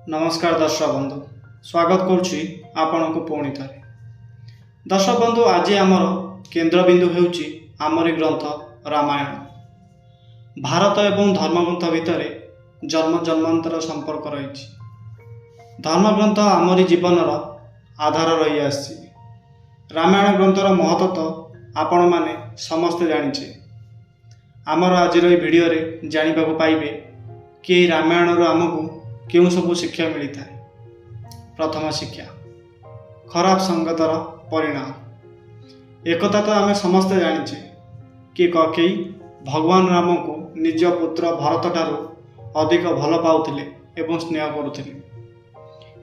नमस्कार दर्शक बंधु, स्वागत करुच्ची आपण को पुणी थे। दर्शक बंधु, आज आमर केन्द्रबिंदु होउची आमरी ग्रंथ रामायण। भारत एवं धर्मग्रंथ भितर जन्म जन्मांतर संपर्क रही। धर्मग्रंथ आमरी जीवनर आधार रही आसी। रामायण ग्रंथर महत्व तो आपण माने समस्ते जानिछे। आमर आज भिडियो रे जानिबा को पाइबे कि रामायण आमको क्यों सब शिक्षा मिलता है। प्रथम शिक्षा, खराब संगतर परिणाम। एकता तो आम समस्ते जानिछे कि ककेई भगवान राम को निज पुत्र भरत ठारू अधिक भल पाउथिले एवं स्नेह करुथिले।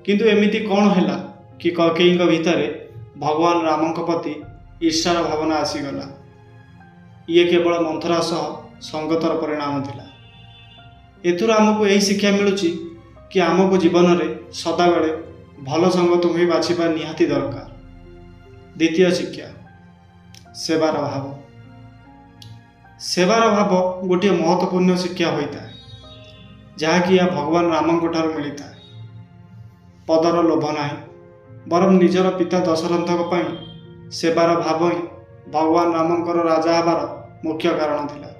किंतु एमिति कौन हैला कि ककेई भितर भगवान राम प्रति ईर्षार भावना आसीगला। ये केवल मंथरा सह संगतर परिणाम थिला। एथुर आमको यही शिक्षा मिलुची कि आमको जीवन में सदाबले भल संगत ही बाछिबा निहाती दरकार। द्वितीय शिक्षा, सेवार भाव। सेवार भाव गोटे महत्वपूर्ण शिक्षा होता है, जहाँकि यह भगवान राम ठार मिलता है। पदर लोभ ना, बरम निजर पिता दशरथक पई सेवार भाव ही भगवान रामकर राजा हबार मुख्य कारण थिला।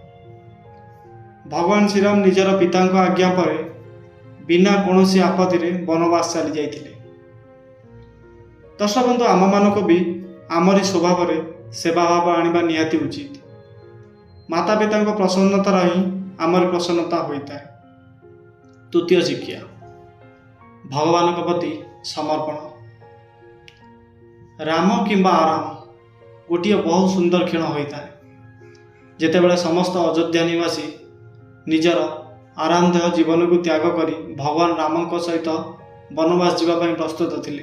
भगवान श्रीराम निजर पिता आज्ञा पर बिना कौन आपत्ति वनवास चली जाइथिले। दर्शक बंधु, आम मानक भी आमरी स्वभाव में सेवा भाव आनिबा निहाती उचित। माता पिता प्रसन्नता ही आमरी प्रसन्नता होता है। तृतीय शिक्षा, भगवान प्रति समर्पण। राम किंबा आराम गोटे बहुत सुंदर क्षण होता है, जेतेबेले समस्त अयोध्या निवासी निजर आरामदेह जीवन को त्याग करी भगवान राम सहित वनवास जावाई प्रस्तुत थिले।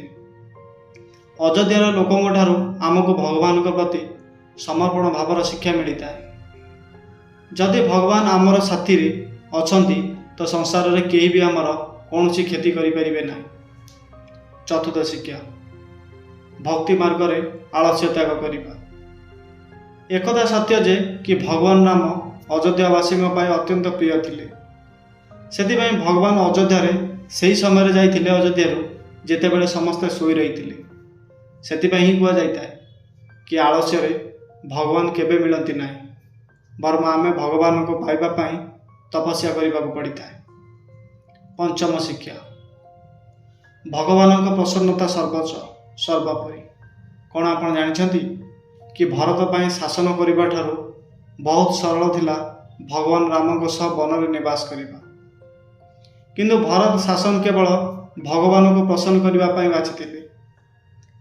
अयोध्यार लोकों ठारू आमको भगवान प्रति समर्पण भावर शिक्षा मिलता है। जदि भगवान आमर साथी अछंती तो संसार में केही भी आमर कौन क्षति करें ना। चतुर्थ शिक्षा, भक्ति मार्ग में आलस्य त्याग करवा। एकदा सत्य जे कि भगवान राम अयोध्यावासी अत्यंत प्रिय थिले। सेतिबाई भगवान अयोध्यारे सही समय जाइथिले अयोध्यारू जेतेबेले समस्ते सोई रही। सेतिबाई ही कहुआ जाता है कि आलस्य भगवान केबे मिलती ना, बरम आमे भगवान को पाइबा पाई तपस्या करने को पड़ता है। पंचम शिक्षा, भगवान प्रसन्नता सर्वोच्च सर्वोपरि। कौन आप जानते कि भारत पाई शासन करने ठारू बहुत सरल थिला भगवान राम सह वन में निवास करने। किंतु भारत शासन केवल भगवान को प्रसन्न करने बाछिथिले।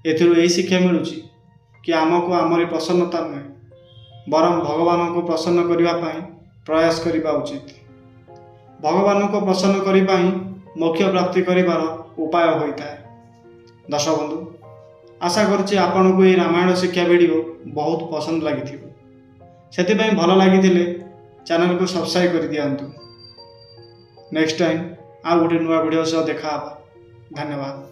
एथिरू यही शिक्षा मिलुची कि आमको आमरी प्रसन्नता नुहे, बरम भगवान को प्रसन्न करने प्रयास करने उचित। भगवान को प्रसन्न करने मोक्ष प्राप्ति करिवार उपाय होता है। दर्शक बंधु, आशा करुच्ची आपन को ये रामायण शिक्षा वीडियो बहुत पसंद लगी। से भल लगी चैनल को सब्सक्राइब कर दिंतु। नेक्स्ट टाइम आ गोटे नुआ वीडियो सह देखा। धन्यवाद।